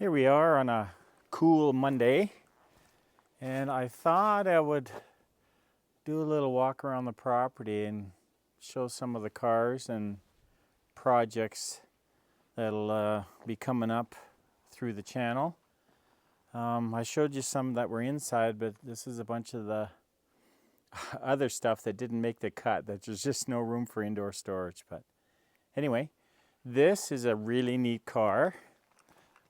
Here we are on a cool Monday, and I thought I would do a little walk around the property and show some of the cars and projects that'll be coming up through the channel. I showed you some that were inside, but this is a bunch of the other stuff that didn't make the cut. That there's just no room for indoor storage. But anyway, this is a really neat car.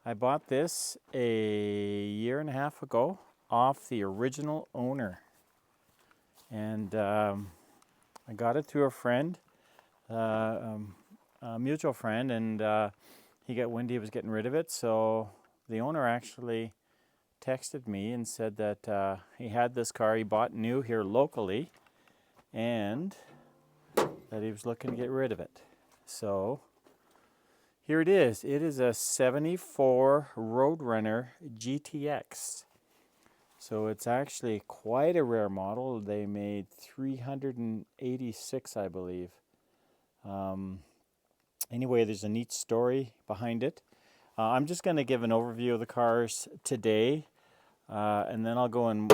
I bought this a year and a half ago off the original owner, and I got it through a friend, a mutual friend, and he got wind he was getting rid of it, so the owner actually texted me and said that he had this car he bought new here locally and that he was looking to get rid of it. So here it is. It is a 74 Roadrunner GTX. So it's actually quite a rare model. They made 386, I believe. Anyway, there's a neat story behind it. I'm just going to give an overview of the cars today, and then I'll go in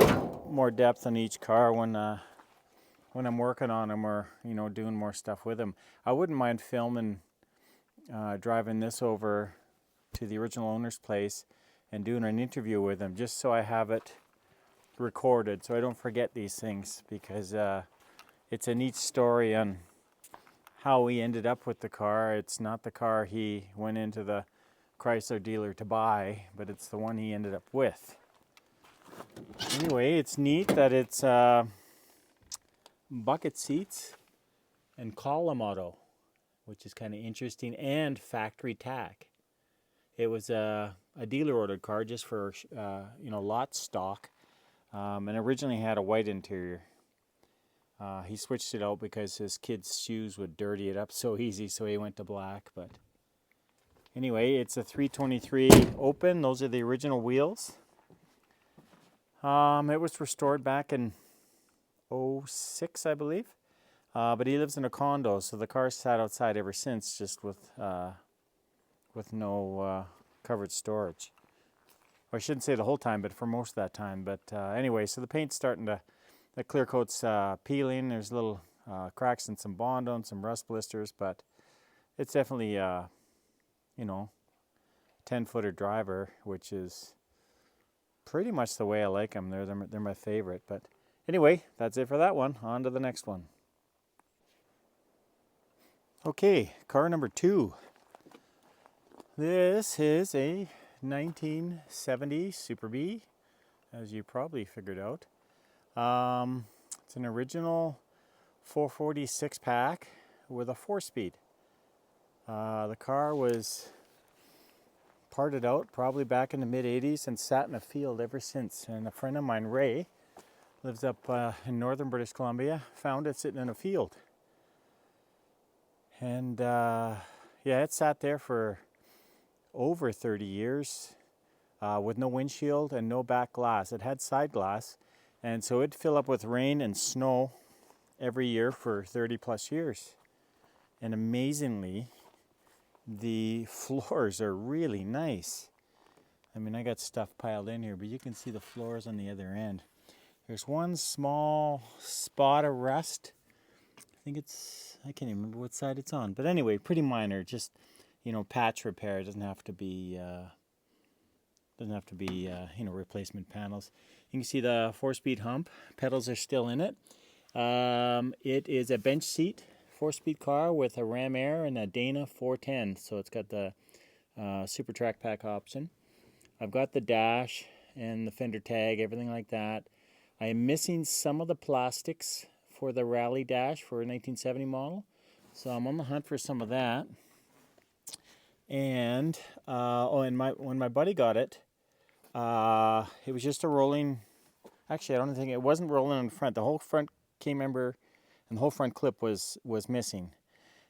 more depth on each car when I'm working on them or doing more stuff with them. I wouldn't mind filming. Driving this over to the original owner's place and doing an interview with him, just so I have it recorded so I don't forget these things, because it's a neat story on how he ended up with the car. It's not the car he went into the Chrysler dealer to buy, but it's the one he ended up with. Anyway, it's neat that it's bucket seats and column auto, which is kind of interesting, and factory tack. It was a dealer ordered car just for lot stock, and originally had a white interior. He switched it out because his kids' shoes would dirty it up so easy, so he went to black. But anyway, it's a 323 open. Those are the original wheels. It was restored back in 06, I believe. But he lives in a condo, so the car's sat outside ever since, just with no covered storage. Or I shouldn't say the whole time, but for most of that time. But anyway, so the paint's starting to, the clear coat's peeling. There's little cracks and some Bondo and some rust blisters, but it's definitely 10-footer driver, which is pretty much the way I like them. They're my favorite. But anyway, that's it for that one. On to the next one. Okay, car number 2. This is a 1970 Superbee, as you probably figured out. It's an original 440 6-pack with a 4-speed. The car was parted out probably back in the mid-80s and sat in a field ever since. And a friend of mine, Ray, lives up in northern British Columbia, found it sitting in a field. And it sat there for over 30 years with no windshield and no back glass. It had side glass, and so it'd fill up with rain and snow every year for 30 plus years. And amazingly, the floors are really nice. I mean, I got stuff piled in here, but you can see the floors on the other end. There's one small spot of rust. I can't even remember what side it's on, but anyway, pretty minor, just patch repair. It doesn't have to be replacement panels. You can see the 4-speed hump. Pedals are still in it. It is a bench seat 4-speed car with a Ram Air and a Dana 410, so it's got the Super Track Pack option. I've got the dash and the fender tag, everything like that. I am missing some of the plastics for the Rally dash for a 1970 model, so I'm on the hunt for some of that. And when my buddy got it, it was just a rolling. Actually, I don't think it wasn't rolling in the front. The whole front key member and the whole front clip was missing,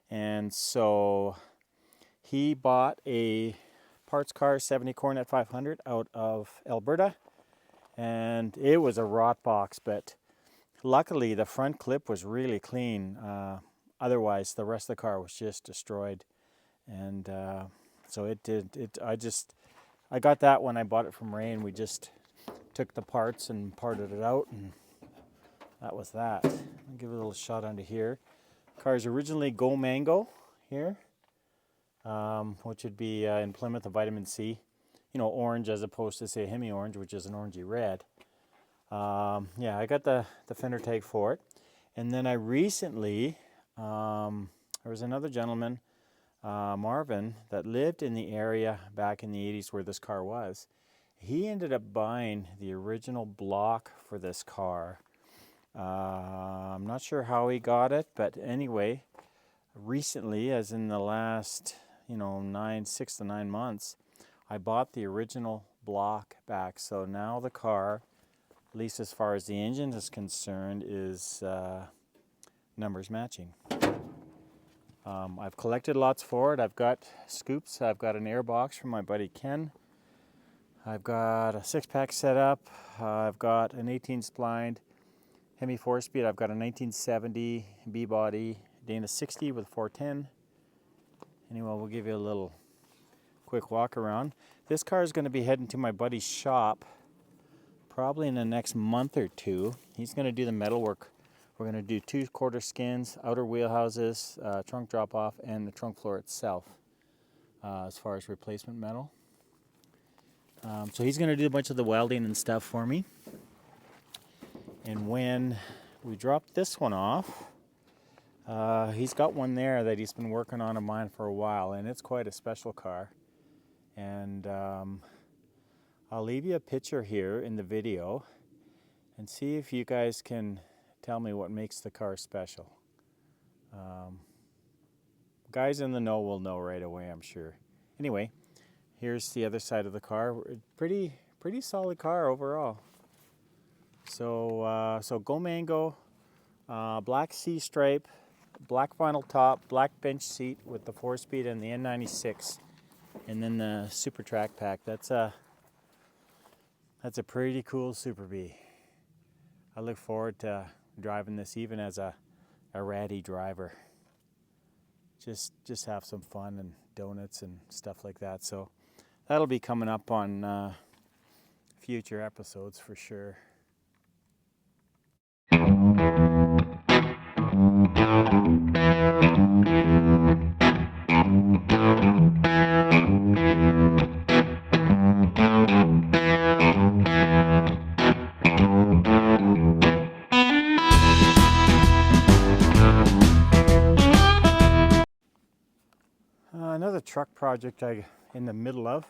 and so he bought a parts car 70 Coronet 500 out of Alberta, and it was a rot box, but luckily the front clip was really clean. Otherwise, the rest of the car was just destroyed, and so it did. I just I got that when I bought it from Ray, and we just took the parts and parted it out, and that was that. I'll give it a little shot under here. Car's originally Go Mango here, which would be in Plymouth a vitamin C, you know, orange as opposed to say Hemi orange, which is an orangey red. Yeah, I got the fender tag for it. And then I recently, there was another gentleman, Marvin, that lived in the area back in the 80s where this car was. He ended up buying the original block for this car. I'm not sure how he got it, but anyway, recently, as in the last, you know, 6 to 9 months, I bought the original block back. So now the car, at least as far as the engine is concerned, is numbers matching. I've collected lots for it. I've got scoops. I've got an air box from my buddy Ken. I've got a 6-pack set up. I've got an 18-splined Hemi 4-speed. I've got a 1970 B-body Dana 60 with 410. Anyway, we'll give you a little quick walk around. This car is going to be heading to my buddy's shop probably in the next month or two. He's going to do the metal work. We're going to do 2 quarter skins, outer wheelhouses, trunk drop off, and the trunk floor itself as far as replacement metal. So he's going to do a bunch of the welding and stuff for me. And when we drop this one off, he's got one there that he's been working on of mine for a while, and it's quite a special car. And I'll leave you a picture here in the video and see if you guys can tell me what makes the car special. Guys in the know will know right away, I'm sure. Anyway, here's the other side of the car. Pretty solid car overall. So Go Mango, black C stripe, black vinyl top, black bench seat with the 4-speed and the N96, and then the Super Track Pack. That's a pretty cool Superbee. I look forward to driving this even as a ratty driver. Just have some fun and donuts and stuff like that. So that'll be coming up on future episodes for sure. Another truck project I'm in the middle of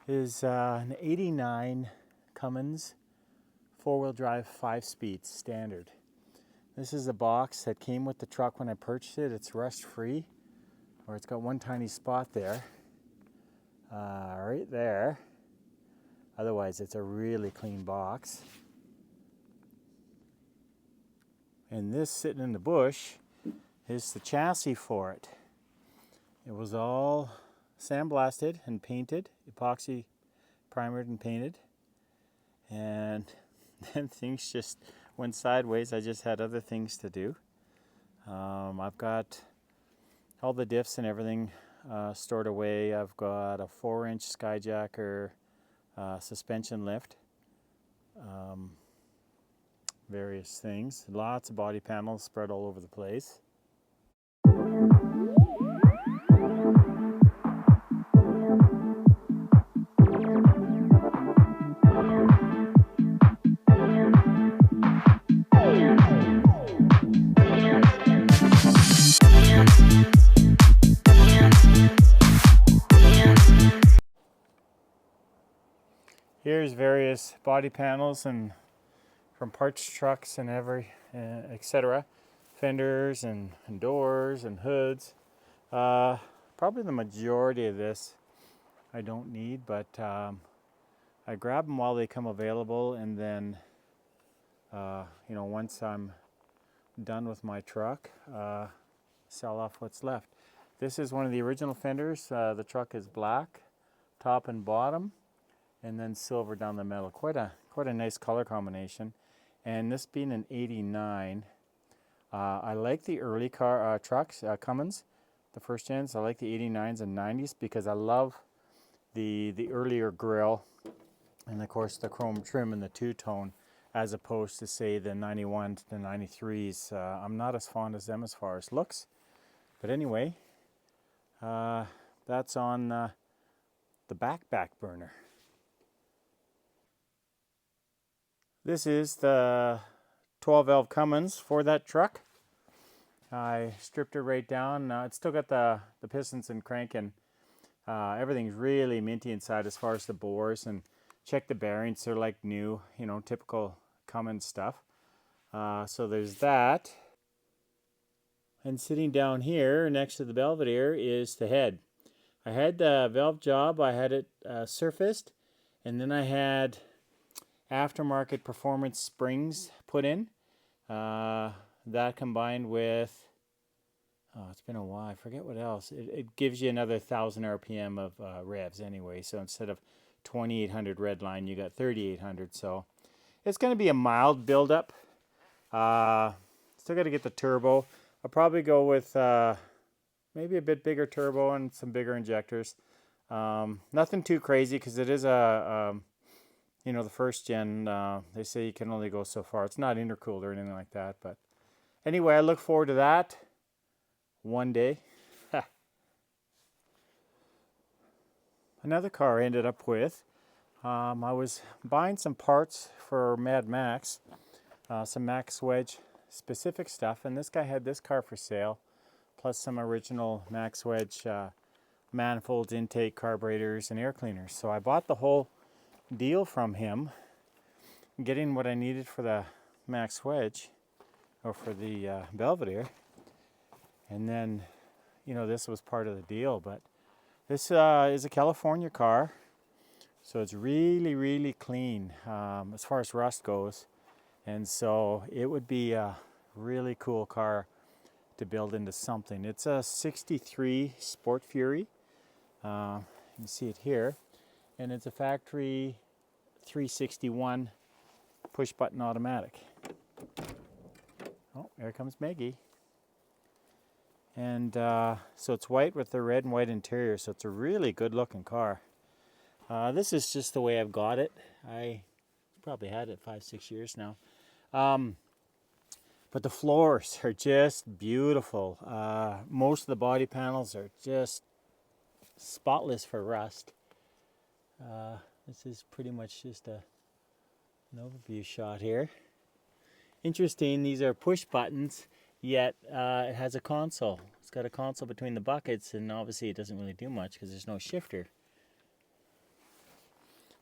is an 89 Cummins 4-wheel drive 5-speed standard. This is the box that came with the truck when I purchased it. It's rust free, or it's got one tiny spot there, right there. Otherwise, it's a really clean box. And this sitting in the bush is the chassis for it. It was all sandblasted and painted, epoxy primered and painted, and then things just went sideways. I just had other things to do. I've got all the diffs and everything stored away. I've got a 4-inch Skyjacker suspension lift, various things, lots of body panels spread all over the place. Here's various body panels and from parts trucks and etc. Fenders and doors and hoods. Probably the majority of this I don't need, but I grab them while they come available, and then you know, once I'm done with my truck, sell off what's left. This is one of the original fenders. The truck is black, top and bottom, and then silver down the middle. Quite a nice color combination. And this being an 89, I like the early trucks, Cummins, the first gens. I like the 89s and 90s because I love the earlier grille, and of course the chrome trim and the two-tone, as opposed to say the 91 to the 93s. I'm not as fond of them as far as looks, but anyway, that's on the back burner. This is the 12 valve Cummins for that truck. I stripped it right down. It's still got the pistons and crank, and everything's really minty inside as far as the bores, and check the bearings. They're like new, you know, typical Cummins stuff. So there's that. And sitting down here next to the Belvedere is the head. I had the valve job, I had it surfaced, and then I had aftermarket performance springs put in. That combined with, it's been a while, I forget what else. It gives you another 1,000 RPM of revs anyway. So instead of 2,800 redline, you got 3,800. So it's going to be a mild buildup. Still got to get the turbo. I'll probably go with maybe a bit bigger turbo and some bigger injectors. Nothing too crazy because it is you know, the first gen, they say you can only go so far. It's not intercooled or anything like that. But anyway, I look forward to that one day. Another car I ended up with, I was buying some parts for Mad Max, some Max Wedge specific stuff, and this guy had this car for sale, plus some original Max Wedge manifolds, intake, carburetors, and air cleaners. So I bought the whole deal from him, getting what I needed for the Max Wedge, or for the Belvedere. And then, you know, this was part of the deal, but this is a California car, so it's really, really clean as far as rust goes. And so it would be a really cool car to build into something. It's a 63 Sport Fury. You can see it here. And it's a factory 361 push button automatic. Oh, there comes Maggie. And so it's white with the red and white interior, so it's a really good looking car. This is just the way I've got it. I probably had it 5-6 years now. But the floors are just beautiful. Most of the body panels are just spotless for rust. This is pretty much just an overview shot here. Interesting, these are push buttons, yet it has a console. It's got a console between the buckets, and obviously it doesn't really do much because there's no shifter.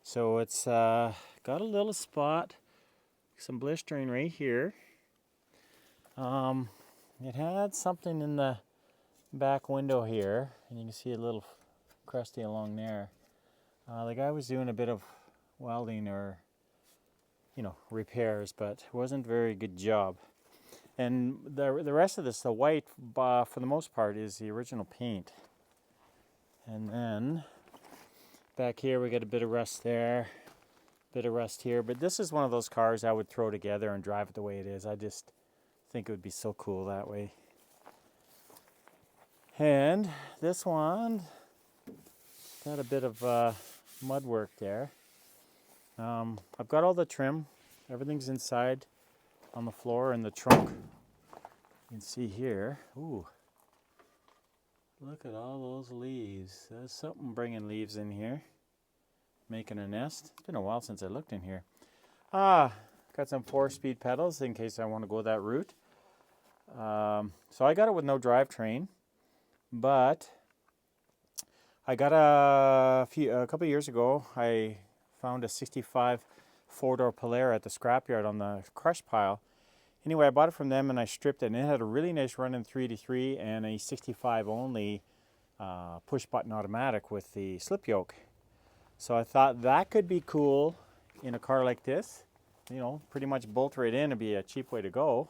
So it's got a little spot, some blistering right here. It had something in the back window here, and you can see a little crusty along there. The guy was doing a bit of welding or, you know, repairs, but it wasn't a very good job. And the rest of this, the white, for the most part, is the original paint. And then back here we got a bit of rust there, bit of rust here. But this is one of those cars I would throw together and drive it the way it is. I just think it would be so cool that way. And this one got a bit of mud work there. I've got all the trim. Everything's inside on the floor in the trunk. You can see here. Ooh, look at all those leaves. There's something bringing leaves in here, making a nest. It's been a while since I looked in here. Got some 4-speed pedals in case I want to go that route. So I got it with no drivetrain, but I got a couple of years ago, I found a 65 4-door Polara at the scrapyard on the crush pile. Anyway, I bought it from them and I stripped it, and it had a really nice run in 383 and a 65 only push button automatic with the slip yoke. So I thought that could be cool in a car like this. You know, pretty much bolt right in and be a cheap way to go.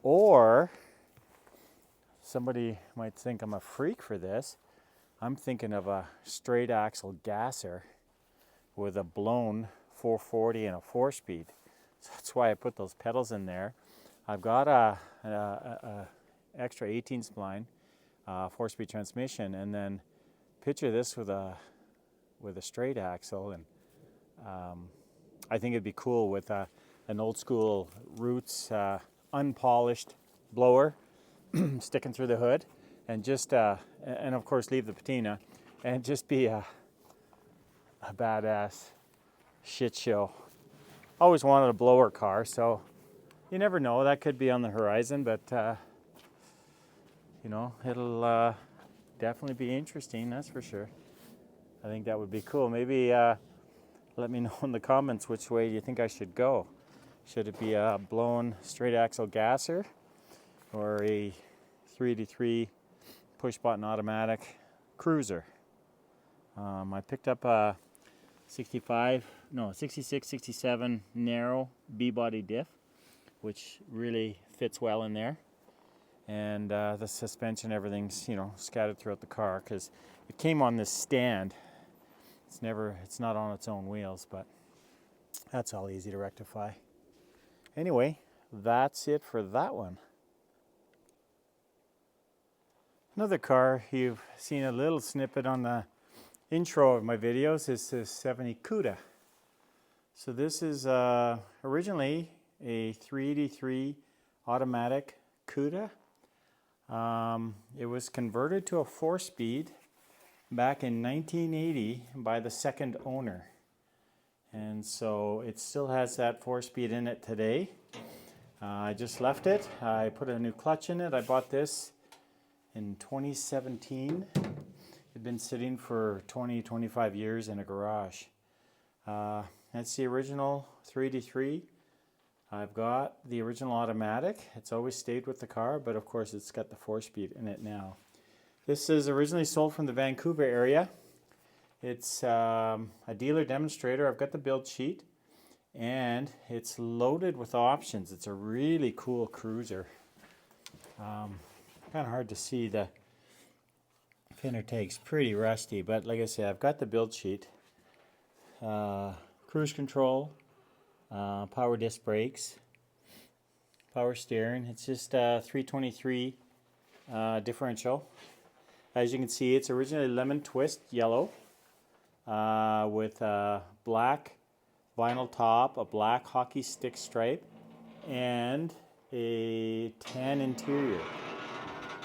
Or somebody might think I'm a freak for this. I'm thinking of a straight axle gasser with a blown 440 and a 4-speed. So that's why I put those pedals in there. I've got a extra 18 spline 4-speed transmission, and then picture this with a with a straight axle, and I think it'd be cool with an old school roots unpolished blower sticking through the hood, and just and of course leave the patina, and just be a badass shit show. Always wanted a blower car, so you never know, that could be on the horizon, but you know, it'll definitely be interesting, that's for sure. I think that would be cool. Maybe let me know in the comments which way you think I should go. Should it be a blown straight axle gasser or a 383 push button automatic cruiser? I picked up a 66, 67 narrow B-body diff, which really fits well in there. And the suspension, everything's, you know, scattered throughout the car because it came on this stand. It's not on its own wheels, but that's all easy to rectify. Anyway, that's it for that one. Another car you've seen a little snippet on the intro of my videos is this 70 Cuda. So this is originally a 383 automatic Cuda. It was converted to a 4-speed back in 1980 by the second owner. And so it still has that 4-speed in it today. I just left it. I put a new clutch in it. I bought this in 2017. It'd been sitting for 25 years in a garage. That's the original 383. I've got the original automatic. It's always stayed with the car, but of course it's got the 4-speed in it now. This is originally sold from the Vancouver area. It's a dealer demonstrator. I've got the build sheet, and it's loaded with options. It's a really cool cruiser. Kind of hard to see, the fender take's pretty rusty, but like I said, I've got the build sheet. Cruise control, power disc brakes, power steering. It's just a 323 differential. As you can see, it's originally lemon twist yellow with a black vinyl top, a black hockey stick stripe, and a tan interior,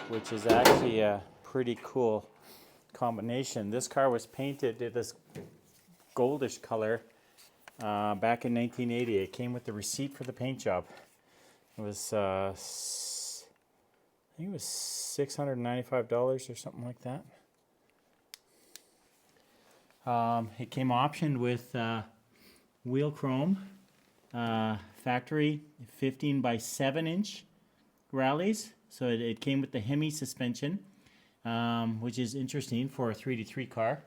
which is actually a pretty cool combination. This car was painted this goldish color back in 1980. It came with the receipt for the paint job. It was I think it was $695 or something like that. It came optioned with wheel chrome, factory 15 by 7 inch rallies. So it came with the Hemi suspension, which is interesting for a 383 car.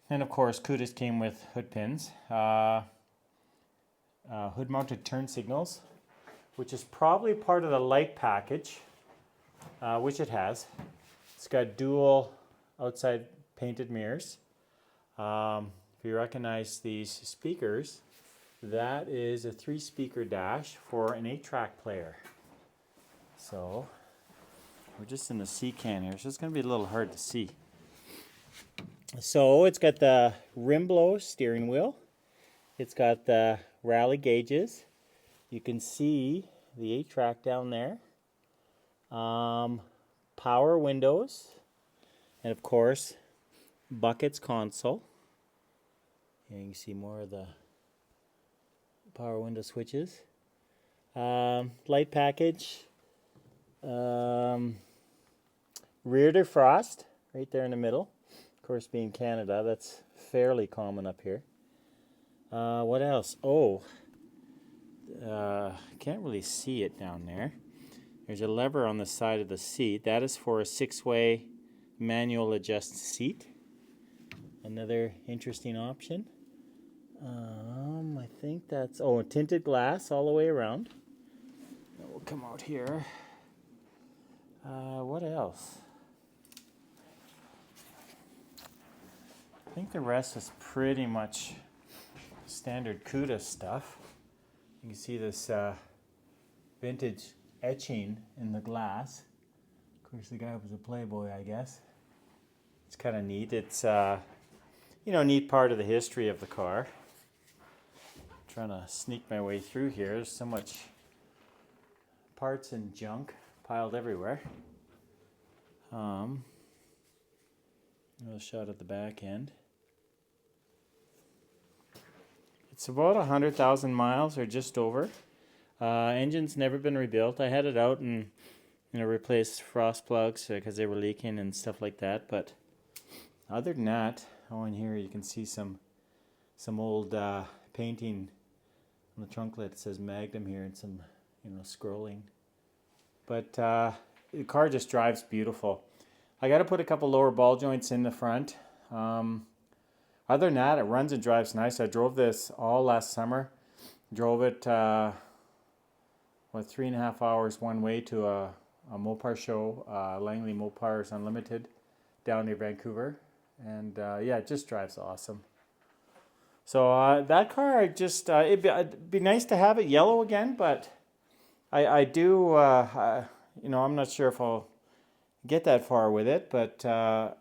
And of course, Cudas came with hood pins, hood mounted turn signals, which is probably part of the light package, which it has. It's got dual outside painted mirrors. If you recognize these speakers, that is a 3-speaker dash for an 8-track player. So we're just in the C can here, so it's going to be a little hard to see. So it's got the rim blow steering wheel. It's got the rally gauges. You can see the 8-track down there. Power windows. And of course, buckets console. Here you can see more of the power window switches. Light package. Rear defrost right there in the middle. Of course, being Canada, that's fairly common up here. What else? Oh, can't really see it down there. There's a lever on the side of the seat. That is for a 6-way manual adjust seat. Another interesting option. I think that's, oh, tinted glass all the way around. That will come out here. What else? I think the rest is pretty much standard Cuda stuff. You can see this vintage etching in the glass. Of course, the guy was a playboy, I guess. It's kind of neat. It's neat part of the history of the car. Trying to sneak my way through here. There's so much parts and junk piled everywhere. A shot at the back end. It's about 100,000 miles or just over. Engine's never been rebuilt. I had it out and replaced frost plugs because they were leaking and stuff like that. But other than that, in here you can see some old painting on the trunk lid. It says Magnum here and some scrolling. But the car just drives beautiful. I got to put a couple lower ball joints in the front. Other than that, it runs and drives nice. I drove this all last summer. Drove it 3.5 hours one way to a Mopar show, Langley Mopars Unlimited, down near Vancouver, and yeah, it just drives awesome. So that car, it'd be nice to have it yellow again, but I do, I'm not sure if I'll get that far with it, but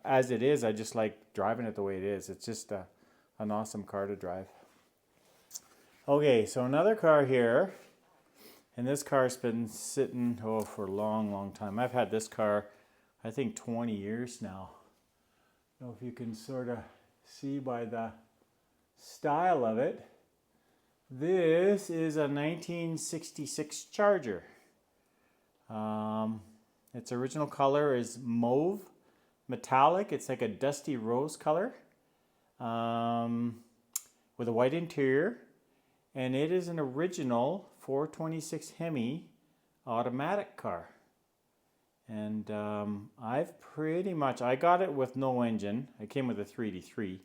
as it is, I just like driving it the way it is. It's just an awesome car to drive. Okay, so another car here, and this car's been sitting for a long time. I've had this car, I think 20 years now. I don't know if you can sort of see by the style of it. This is a 1966 Charger. Its original color is mauve metallic. It's like a dusty rose color with a white interior, and it is an original 426 Hemi automatic car. And I got it with no engine. I came with a 3D3,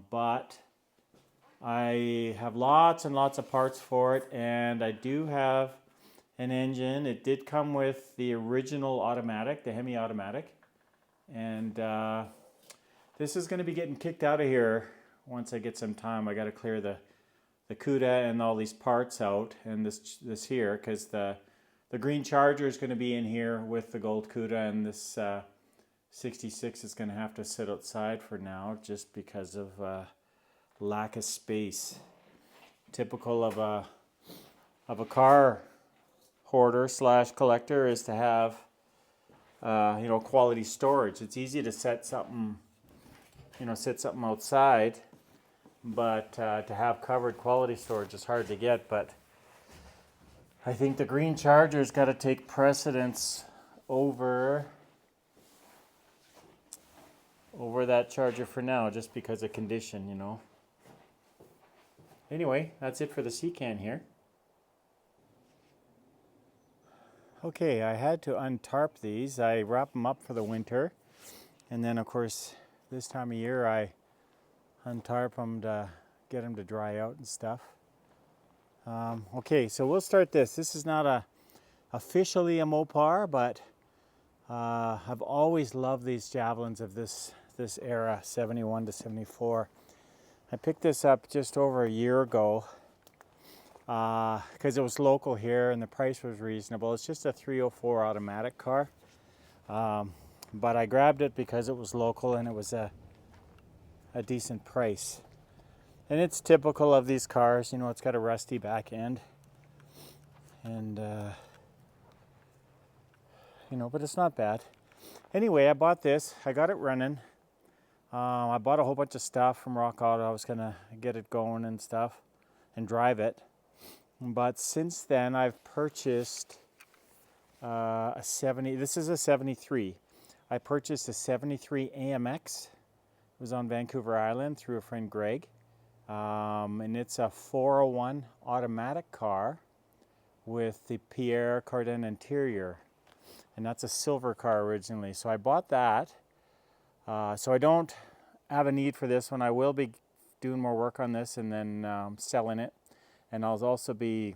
but I have lots and lots of parts for it, and I do have an engine. It did come with the original automatic, the Hemi automatic, and this is going to be getting kicked out of here once I get some time. I got to clear the Cuda and all these parts out, and this here, because the green Charger is going to be in here with the gold Cuda, and this 66 is going to have to sit outside for now just because of lack of space. Typical of a car hoarder / collector is to have quality storage. It's easy to set something outside, but to have covered quality storage is hard to get. But I think the green Charger's got to take precedence over that Charger for now, just because of condition, Anyway, that's it for the C-can here. Okay, I had to untarp these. I wrap them up for the winter, and then of course this time of year I untarp them to get them to dry out and stuff. Okay, so we'll start this. This is not officially a Mopar, but I've always loved these javelins of this era, 71 to 74. I picked this up just over a year ago because it was local here and the price was reasonable. It's just a 304 automatic car, but I grabbed it because it was local and it was a decent price. And it's typical of these cars, it's got a rusty back end, and but it's not bad. Anyway, I bought this. I got it running. I bought a whole bunch of stuff from Rock Auto. I was gonna get it going and stuff and drive it. But since then, I've purchased a 70. This is a 73. I purchased a 73 AMX. It was on Vancouver Island through a friend, Greg. And it's a 401 automatic car with the Pierre Cardin interior. And that's a silver car originally. So I bought that. So I don't have a need for this one. I will be doing more work on this and then selling it. And I'll also be,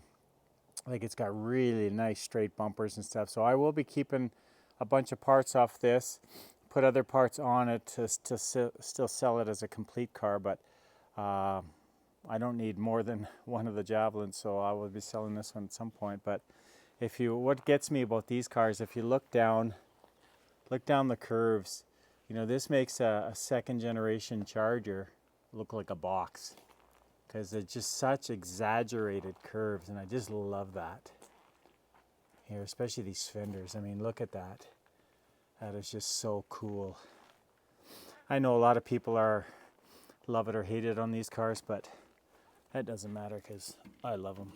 it's got really nice straight bumpers and stuff. So I will be keeping a bunch of parts off this, put other parts on it to still sell it as a complete car. But I don't need more than one of the javelins, so I will be selling this one at some point. But what gets me about these cars, if you look down the curves, You know, this makes a second generation Charger look like a box because it's just such exaggerated curves, and I just love that. Here, especially these fenders. I mean, look at that. That is just so cool. I know a lot of people love it or hate it on these cars, but that doesn't matter because I love them.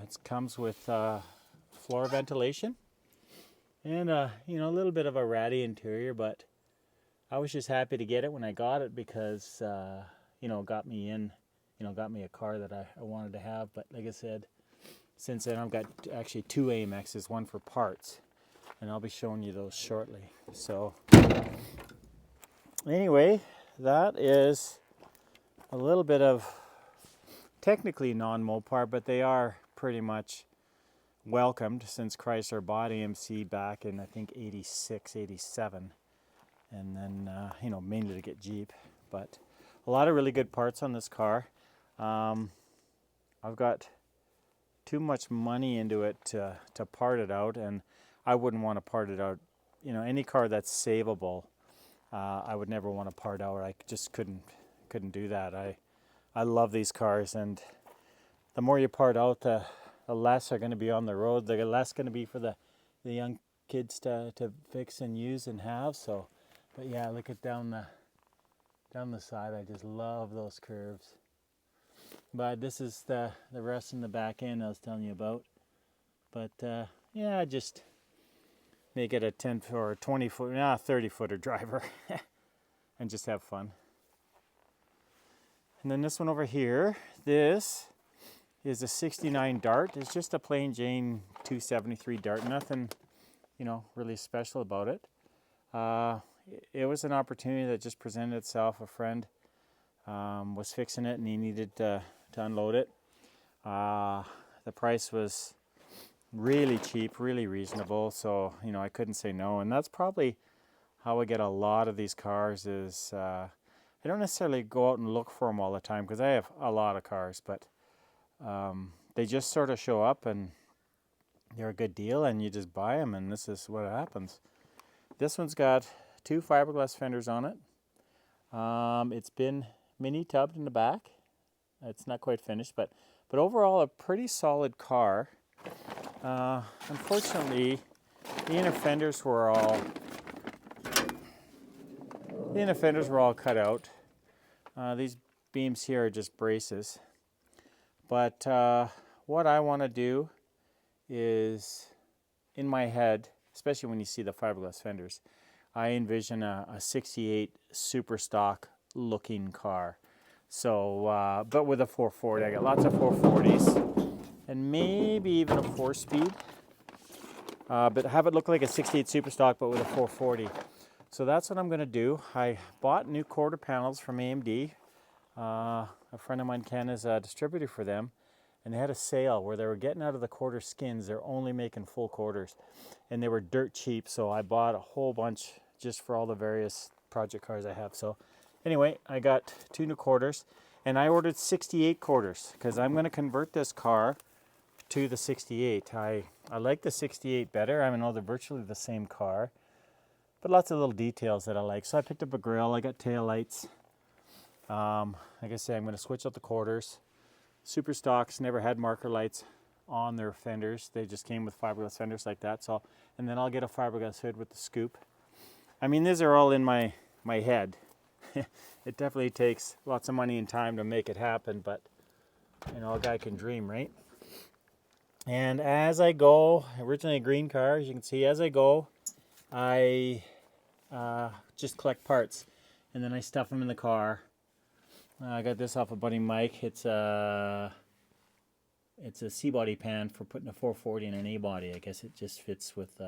It comes with floor ventilation and you know, a little bit of a ratty interior, but I was just happy to get it when I got it because you know, got me a car that I wanted to have. But like I said, since then I've got actually 2 AMXs, one for parts, and I'll be showing you those shortly. So anyway, that is a little bit of technically non-Mopar, but they are pretty much welcomed since Chrysler bought AMC back in, I think, 86, 87. And then, you know, mainly to get Jeep. But a lot of really good parts on this car. I've got too much money into it to part it out, and I wouldn't want to part it out. You know, any car that's savable, I would never want to part out. I just couldn't do that. I love these cars, and the more you part out, the less are going to be on the road. The less going to be for the young kids to fix and use and have. So, but yeah, look at down the side. I just love those curves. But this is the rest in the back end I was telling you about. But yeah, just make it a 10 or 20 foot, 30 footer driver, and just have fun. And then this one over here, this is a 69 Dart. It's just a plain Jane 273 Dart. Nothing, you know, really special about it. It was an opportunity that just presented itself. A friend was fixing it and he needed to unload it. The price was really cheap, really reasonable, so you know, I couldn't say no. And that's probably how I get a lot of these cars is I don't necessarily go out and look for them all the time because I have a lot of cars, but they just sort of show up and they're a good deal and you just buy them, and this is what happens. This one's got 2 fiberglass fenders on it. It's been mini tubbed in the back. It's not quite finished, but overall a pretty solid car. Unfortunately, the inner fenders were all cut out. These beams here are just braces. But what I want to do is, in my head, especially when you see the fiberglass fenders, I envision a 68 super stock looking car. So, but with a 440. I got lots of 440s and maybe even a 4-speed. But have it look like a 68 super stock but with a 440. So that's what I'm going to do. I bought new quarter panels from AMD. A friend of mine, Ken, is a distributor for them. And they had a sale where they were getting out of the quarter skins. They're only making full quarters. And they were dirt cheap, so I bought a whole bunch just for all the various project cars I have. So anyway, I got 2 new quarters. And I ordered 68 quarters because I'm going to convert this car to the 68. I like the 68 better. I know they're virtually the same car, but lots of little details that I like. So I picked up a grill. I got tail lights. Like I say, I'm going to switch out the quarters. Super stocks never had marker lights on their fenders. They just came with fiberglass fenders like that. So, and then I'll get a fiberglass hood with the scoop. I mean, these are all in my head. It definitely takes lots of money and time to make it happen, but you know, a guy can dream, right? And as I go, originally a green car, as you can see, as I go, I just collect parts and then I stuff them in the car. I got this off of Buddy Mike. It's a C-body pan for putting a 440 in an A-body. I guess it just fits with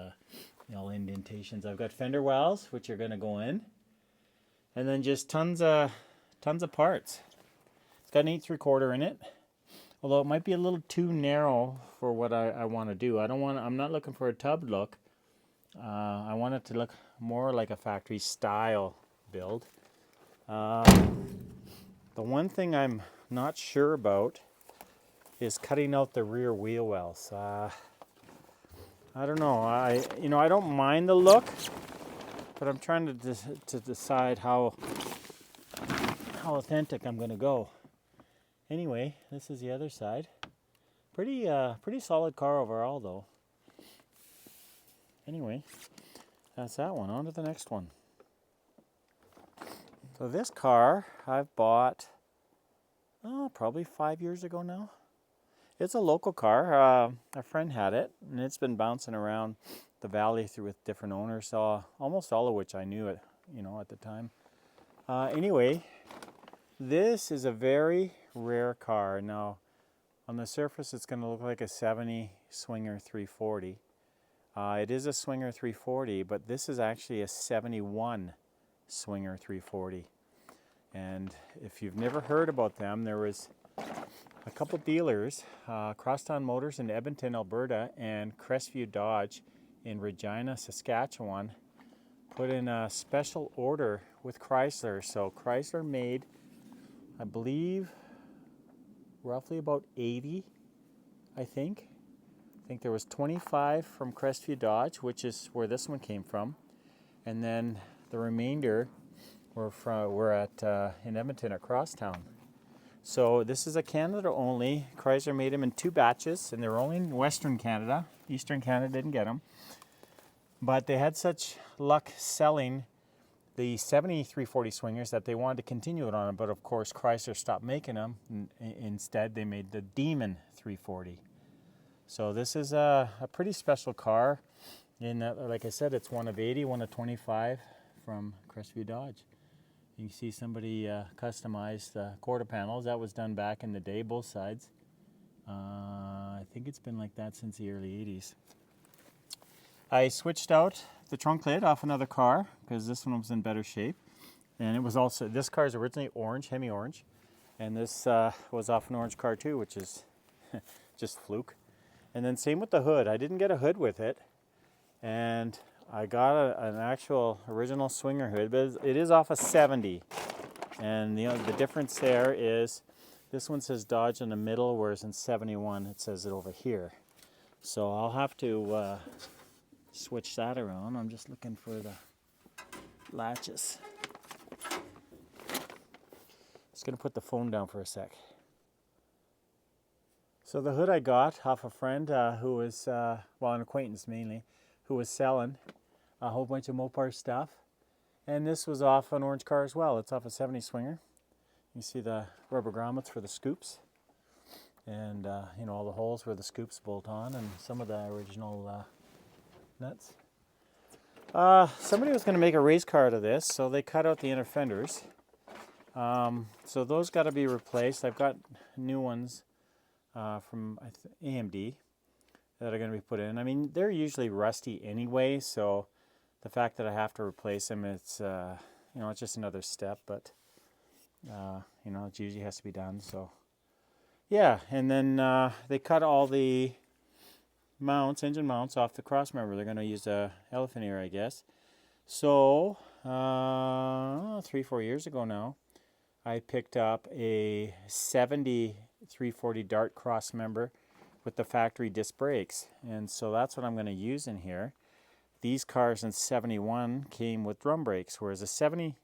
all indentations. I've got fender wells, which are going to go in, and then just tons of parts. It's got an 8 3/4 in it, although it might be a little too narrow for what I want to do. I'm not looking for a tub look. I want it to look more like a factory style build. The one thing I'm not sure about is cutting out the rear wheel wells. I don't know. I don't mind the look, but I'm trying to decide how authentic I'm going to go. Anyway, this is the other side. Pretty solid car overall, though. Anyway, that's that one. On to the next one. So this car I've bought probably 5 years ago now. It's a local car. A friend had it, and it's been bouncing around the valley through with different owners, almost all of which I knew at the time. Anyway, this is a very rare car. Now, on the surface, it's going to look like a 70 Swinger 340. It is a Swinger 340, but this is actually a 71 Swinger 340. And if you've never heard about them, there was a couple dealers, Crosstown Motors in Edmonton, Alberta, and Crestview Dodge in Regina, Saskatchewan, put in a special order with Chrysler. So Chrysler made, I believe, roughly about 80, I think. I think there was 25 from Crestview Dodge, which is where this one came from. And then the remainder were in Edmonton at Crosstown. So this is a Canada only. Chrysler made them in 2 batches, and they were only in Western Canada. Eastern Canada didn't get them. But they had such luck selling the 70 340 Swingers that they wanted to continue it on them. But of course, Chrysler stopped making them. Instead, they made the Demon 340. So this is a pretty special car. In that, like I said, it's one of 80, one of 25 from Crestview Dodge. You can see somebody customized the quarter panels. That was done back in the day, both sides. I think it's been like that since the early 80s. I switched out the trunk lid off another car because this one was in better shape. And it was also, this car is originally orange, Hemi orange. And this was off an orange car too, which is just fluke. And then same with the hood. I didn't get a hood with it. And I got an actual original Swinger hood, but it is off a 70. And the difference there is this one says Dodge in the middle, whereas in 71 it says it over here. So I'll have to switch that around. I'm just looking for the latches. Just going to put the phone down for a sec. So the hood I got off a friend who was, an acquaintance mainly, who was selling a whole bunch of Mopar stuff. And this was off an orange car as well. It's off a 70 Swinger. You see the rubber grommets for the scoops. And, all the holes where the scoops bolt on, and some of the original nuts. Somebody was going to make a race car out of this, so they cut out the inner fenders. So those got to be replaced. I've got new ones from AMD that are going to be put in. I mean, they're usually rusty anyway, so the fact that I have to replace them, it's it's just another step, but it usually has to be done. So yeah, and then they cut all the engine mounts off the cross member. They're going to use a elephant ear, I guess. So 3-4 years ago now, I picked up a 70 340 Dart cross member with the factory disc brakes, and so that's what I'm going to use in here. These cars in 71 came with drum brakes, whereas a 70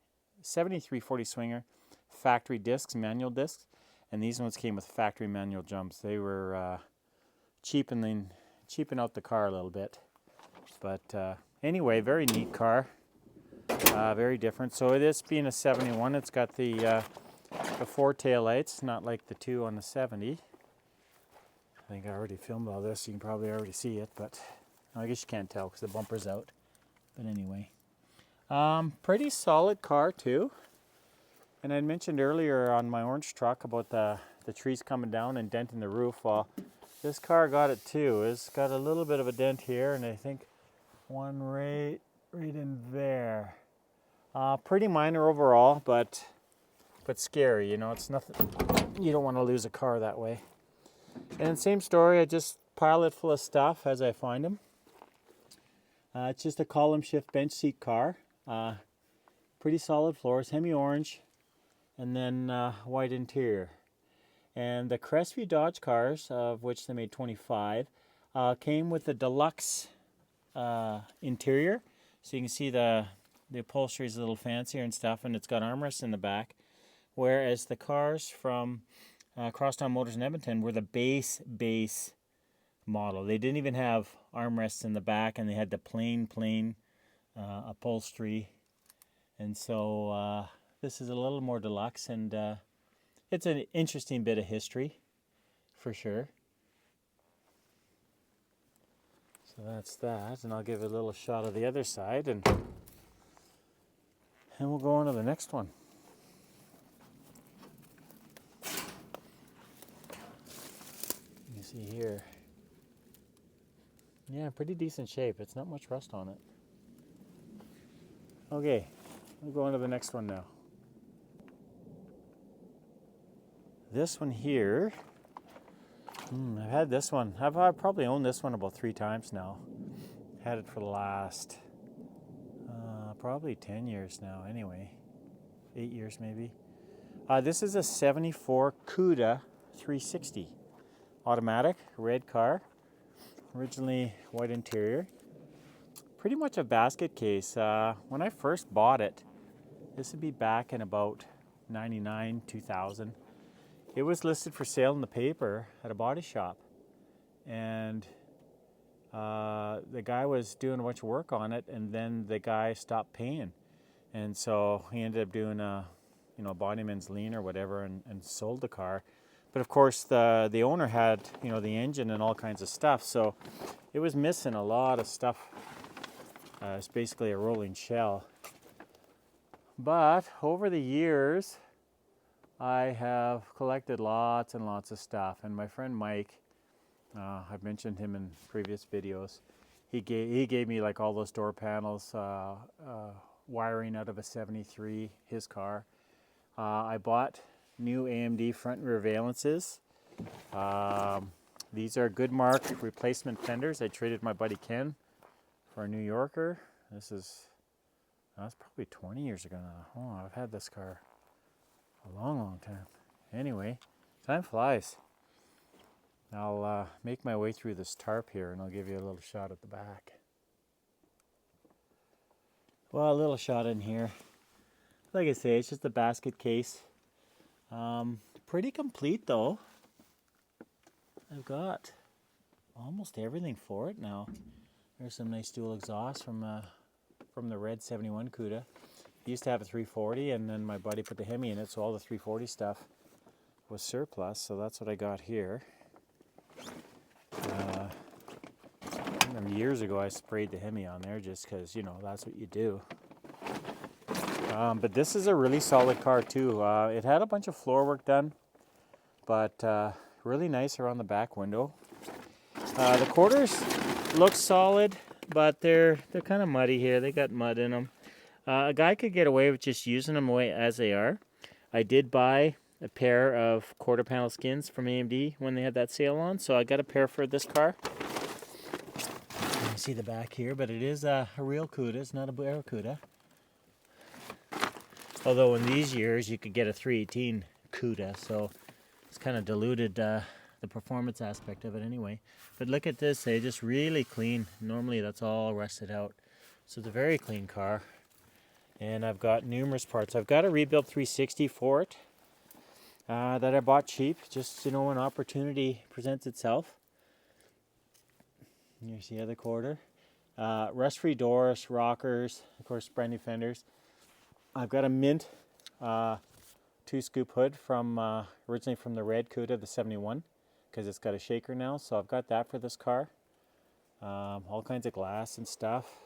340 Swinger factory discs, manual discs, and these ones came with factory manual jumps. They were cheaping out the car a little bit, but anyway, very neat car, very different. So it is being a 71. It's got the 4 taillights, not like the 2 on the 70. I think I already filmed all this. You can probably already see it, but I guess you can't tell because the bumper's out. But anyway, pretty solid car too. And I mentioned earlier on my orange truck about the trees coming down and denting the roof. Well, this car got it too. It's got a little bit of a dent here, and I think one right in there. Pretty minor overall, but scary. It's nothing. You don't want to lose a car that way. And same story. I just pile it full of stuff as I find them. It's just a column shift bench seat car. Pretty solid floors, Hemi orange, and then white interior. And the Crestview Dodge cars, of which they made 25, came with the deluxe interior. So you can see the the upholstery is a little fancier and stuff, and it's got armrests in the back. Whereas the cars from Crosstown Motors in Edmonton were the base model. They didn't even have armrests in the back, and they had the plain upholstery. And so this is a little more deluxe, and it's an interesting bit of history for sure. So that's that, and I'll give it a little shot of the other side, and we'll go on to the next one. You see here, yeah, pretty decent shape. It's not much rust on it. Okay, we'll go on to the next one now. This one here, I've had this one. I've probably owned this one about 3 times now. Had it for the last probably 10 years now anyway. 8 years maybe. This is a 74 Cuda 360. Automatic, red car. Originally white interior. Pretty much a basket case. When I first bought it, this would be back in about 99, 2000. It was listed for sale in the paper at a body shop, and the guy was doing a bunch of work on it, and then the guy stopped paying, and so he ended up doing a bodyman's lien or whatever, and sold the car. But of course the owner had the engine and all kinds of stuff, so it was missing a lot of stuff. It's basically a rolling shell. But over the years, I have collected lots and lots of stuff, and my friend Mike, I've mentioned him in previous videos, he gave me like all those door panels, wiring out of a 73, his car. I bought new AMD front and rear valances. These are Goodmark replacement fenders. I traded my buddy Ken for a New Yorker. That's probably 20 years ago now. Oh, I've had this car a long time. Anyway, time flies. I'll make my way through this tarp here, and I'll give you a little shot at the back. Well, a little shot in here. Like I say, it's just a basket case. Pretty complete though. I've got almost everything for it now. There's some nice dual exhaust from the red 71 Cuda. I used to have a 340, and then my buddy put the Hemi in it, so all the 340 stuff was surplus, so that's what I got here. I remember years ago I sprayed the Hemi on there just because, that's what you do. But this is a really solid car too. It had a bunch of floor work done, but really nice around the back window. The quarters look solid, but they're kind of muddy here. They got mud in them. A guy could get away with just using them away as they are. I did buy a pair of quarter panel skins from AMD when they had that sale on, so I got a pair for this car. You see the back here, but it is a real Cuda. It's not a Barracuda. Although in these years you could get a 318 Cuda, so it's kind of diluted the performance aspect of it anyway. But look at this, it's just really clean. Normally that's all rusted out. So it's a very clean car. And I've got numerous parts. I've got a rebuilt 360 for it that I bought cheap, just when opportunity presents itself. Here's the other quarter. Rust-free doors, rockers, of course brand new fenders. I've got a mint 2-scoop hood from originally from the red Cuda, the 71, because it's got a shaker now, so I've got that for this car. All kinds of glass and stuff.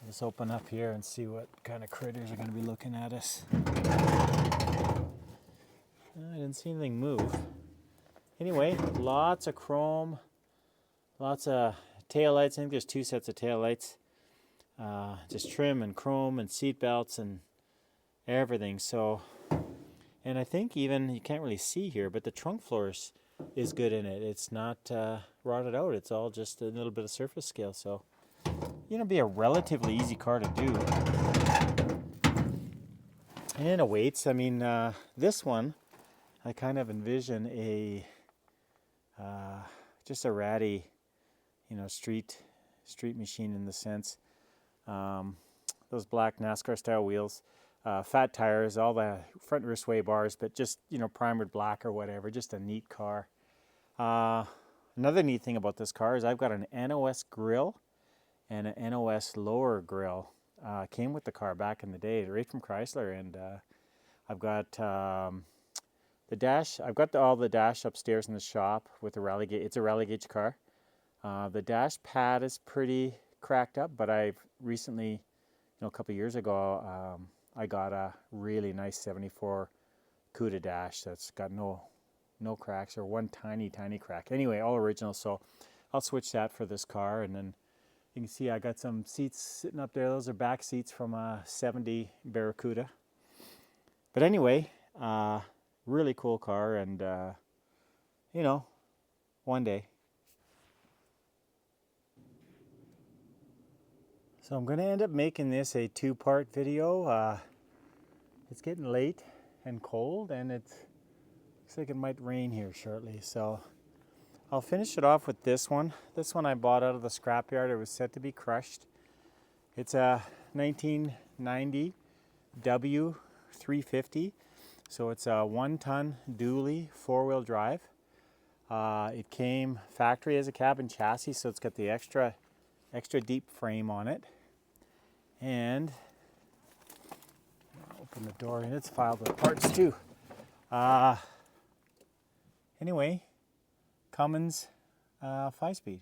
Let's open up here and see what kind of critters are going to be looking at us. I didn't see anything move. Anyway, lots of chrome, lots of taillights. I think there's 2 sets of taillights. Just trim and chrome and seat belts and everything. So, and I think even, you can't really see here, but the trunk floor is good in it. It's not rotted out. It's all just a little bit of surface scale. So, be a relatively easy car to do. And it weights. I mean, this one, I kind of envision just a ratty, street machine in the sense. those black NASCAR style wheels, fat tires, all the front rear sway bars, but just, you know, primered black or whatever. Just a neat car. Another neat thing about this car is I've got an NOS grill and an NOS lower grill. Came with the car back in the day, right from Chrysler, and I've got the dash. I've got all the dash upstairs in the shop with the rally gauge. It's a rally gauge car. The dash pad is pretty cracked up, but I've recently, you know, a couple of years ago, I got a really nice 74 Cuda dash that's got no cracks, or one tiny crack. Anyway, all original, so I'll switch that for this car. And then you can see I got some seats sitting up there. Those are back seats from a 70 Barracuda. But anyway, really cool car, and you know, one day. So I'm going to end up making this a two-part video. It's getting late and cold, and it looks like it might rain here shortly. So I'll finish it off with this one. This one I bought out of the scrapyard. It was set to be crushed. It's a 1990 W350. So it's a 1-ton dually 4-wheel drive. It came factory as a cabin chassis, so it's got the extra deep frame on it. And I'll open the door, and it's filed with parts too. Anyway, Cummins 5-speed.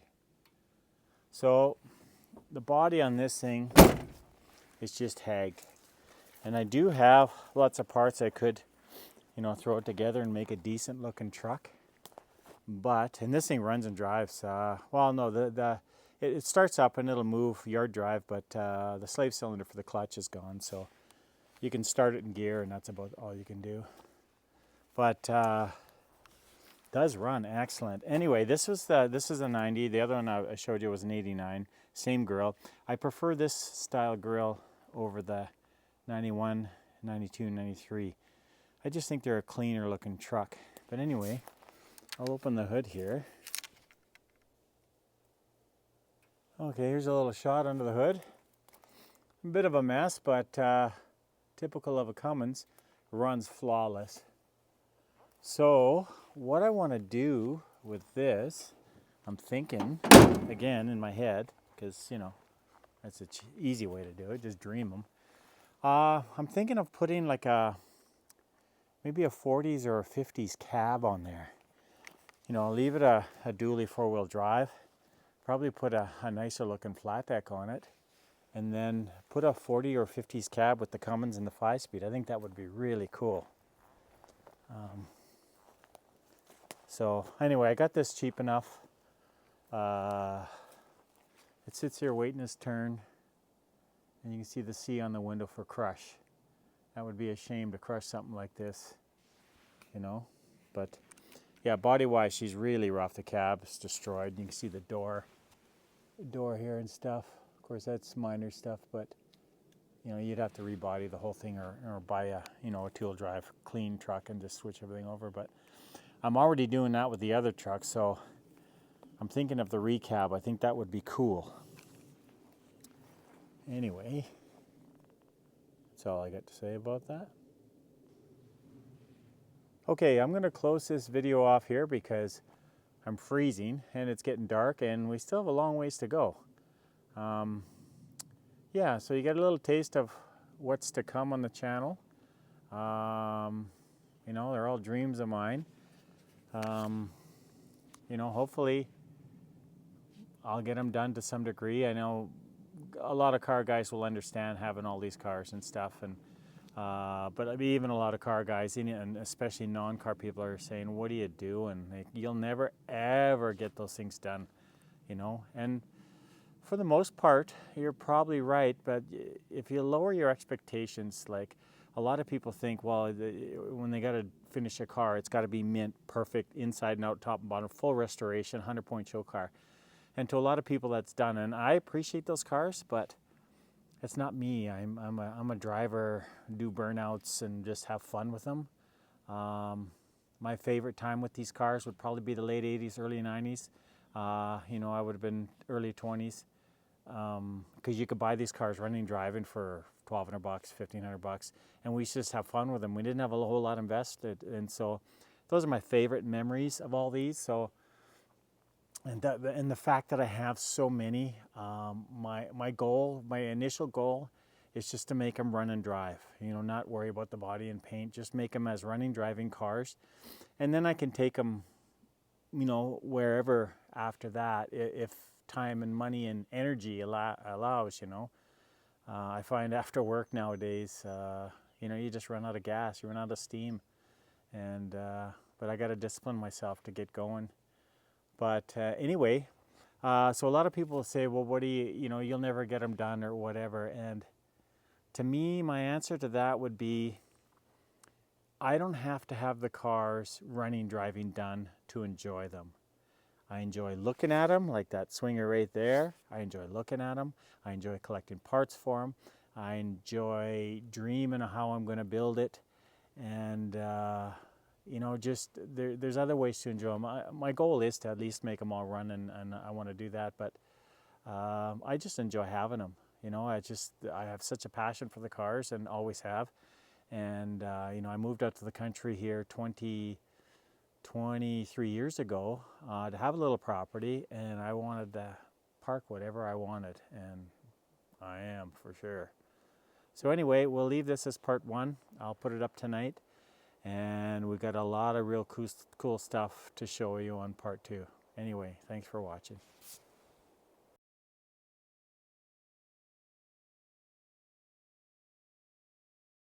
So the body on this thing is just hagged, and I do have lots of parts I could, you know, throw it together and make a decent looking truck. But, and this thing runs and drives, well, no, it starts up and it'll move yard drive, but the slave cylinder for the clutch is gone, so you can start it in gear, and that's about all you can do. But does run excellent. Anyway, this is a 90. The other one I showed you was an 89. Same grill. I prefer this style grill over the 91, 92, 93. I just think they're a cleaner looking truck. But anyway, I'll open the hood here. Okay, here's a little shot under the hood. A bit of a mess, but typical of a Cummins, runs flawless. So what I want to do with this, I'm thinking, again in my head, because, you know, that's an easy way to do it, just dream them. I'm thinking of putting like maybe a 40s or a 50s cab on there. You know, leave it a dually 4-wheel drive. Probably put a nicer looking flat deck on it, and then put a 40 or 50s cab with the Cummins and the 5-speed. I think that would be really cool. So anyway, I got this cheap enough. It sits here waiting its turn, and you can see the C on the window for crush. That would be a shame to crush something like this, you know. But yeah, body-wise, she's really rough. The cab is destroyed. You can see the door here and stuff. Of course, that's minor stuff, but you know, you'd have to rebody the whole thing, or buy a, you know, a tool drive clean truck and just switch everything over. But I'm already doing that with the other truck, so I'm thinking of the recab. I think that would be cool. Anyway, that's all I got to say about that. Okay, I'm going to close this video off here because I'm freezing and it's getting dark and we still have a long ways to go. Yeah, so you get a little taste of what's to come on the channel. You know, they're all dreams of mine. You know, hopefully I'll get them done to some degree. I know a lot of car guys will understand having all these cars and stuff, and but I mean, even a lot of car guys, and especially non-car people, are saying, what do you do? And you'll never ever get those things done, you know. And for the most part, you're probably right, but if you lower your expectations, like a lot of people think, well, when they got to finish a car, it's got to be mint, perfect, inside and out, top and bottom, full restoration, 100-point show car. And to a lot of people that's done, and I appreciate those cars, but it's not me. I'm a driver, do burnouts and just have fun with them. My favorite time with these cars would probably be the late 80s, early 90s. You know, I would have been early 20s. because you could buy these cars running driving for $1,200, $1,500, and we used to just have fun with them. We didn't have a whole lot invested, and so those are my favorite memories of all these. So, and the fact that I have so many, my initial goal is just to make them run and drive. You know, not worry about the body and paint. Just make them as running, driving cars, and then I can take them, you know, wherever after that, if time and money and energy allows. You know, I find after work nowadays, you know, you just run out of gas, you run out of steam, and but I got to discipline myself to get going. But anyway, so a lot of people say, well, what do you know, you'll never get them done or whatever. And to me, my answer to that would be, I don't have to have the cars running, driving done to enjoy them. I enjoy looking at them, like that swinger right there. I enjoy looking at them. I enjoy collecting parts for them. I enjoy dreaming of how I'm going to build it. And you know, just there's other ways to enjoy them. My goal is to at least make them all run, and I want to do that. But I just enjoy having them. You know, I have such a passion for the cars, and always have. And you know, I moved out to the country here 23 years ago to have a little property, and I wanted to park whatever I wanted, and I am for sure. So anyway, we'll leave this as part 1. I'll put it up tonight. And we got a lot of real cool stuff to show you on part 2. Anyway, thanks for watching.